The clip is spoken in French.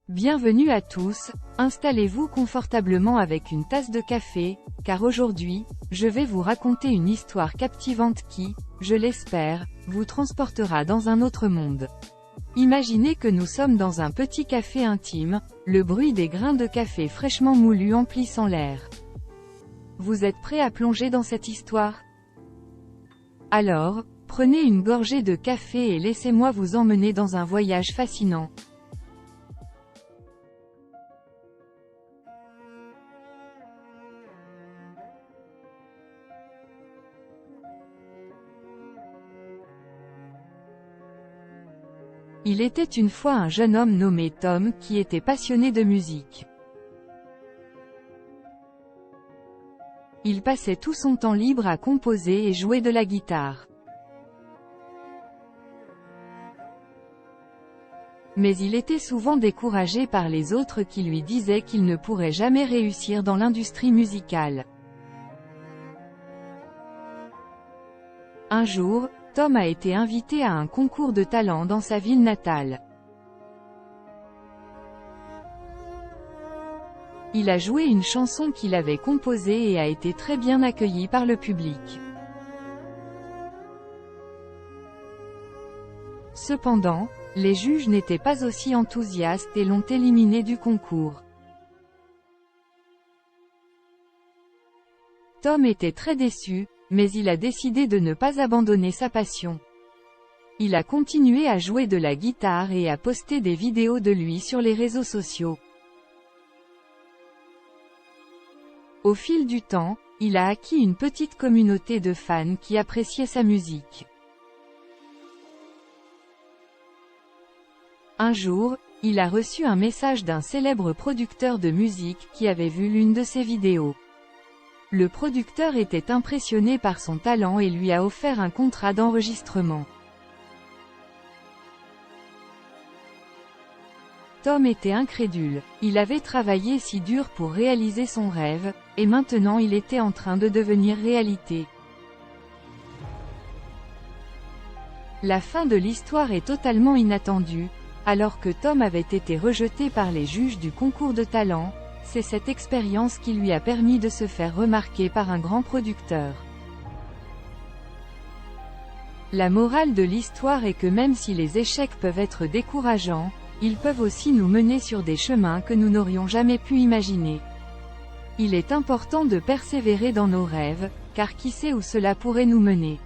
Bienvenue à tous, installez-vous confortablement avec une tasse de café, car aujourd'hui, je vais vous raconter une histoire captivante qui, je l'espère, vous transportera dans un autre monde. Imaginez que nous sommes dans un petit café intime, le bruit des grains de café fraîchement moulus emplissant l'air. Vous êtes prêts à plonger dans cette histoire? Alors, prenez une gorgée de café et laissez-moi vous emmener dans un voyage fascinant. Il était une fois un jeune homme nommé Tom qui était passionné de musique. Il passait tout son temps libre à composer et jouer de la guitare. Mais il était souvent découragé par les autres qui lui disaient qu'il ne pourrait jamais réussir dans l'industrie musicale. Un jour, Tom a été invité à un concours de talent dans sa ville natale. Il a joué une chanson qu'il avait composée et a été très bien accueilli par le public. Cependant, les juges n'étaient pas aussi enthousiastes et l'ont éliminé du concours. Tom était très déçu, mais il a décidé de ne pas abandonner sa passion. Il a continué à jouer de la guitare et à poster des vidéos de lui sur les réseaux sociaux. Au fil du temps, il a acquis une petite communauté de fans qui appréciaient sa musique. Un jour, il a reçu un message d'un célèbre producteur de musique qui avait vu l'une de ses vidéos. Le producteur était impressionné par son talent et lui a offert un contrat d'enregistrement. Tom était incrédule, il avait travaillé si dur pour réaliser son rêve, et maintenant il était en train de devenir réalité. La fin de l'histoire est totalement inattendue. Alors que Tom avait été rejeté par les juges du concours de talent, c'est cette expérience qui lui a permis de se faire remarquer par un grand producteur. La morale de l'histoire est que même si les échecs peuvent être décourageants, ils peuvent aussi nous mener sur des chemins que nous n'aurions jamais pu imaginer. Il est important de persévérer dans nos rêves, car qui sait où cela pourrait nous mener.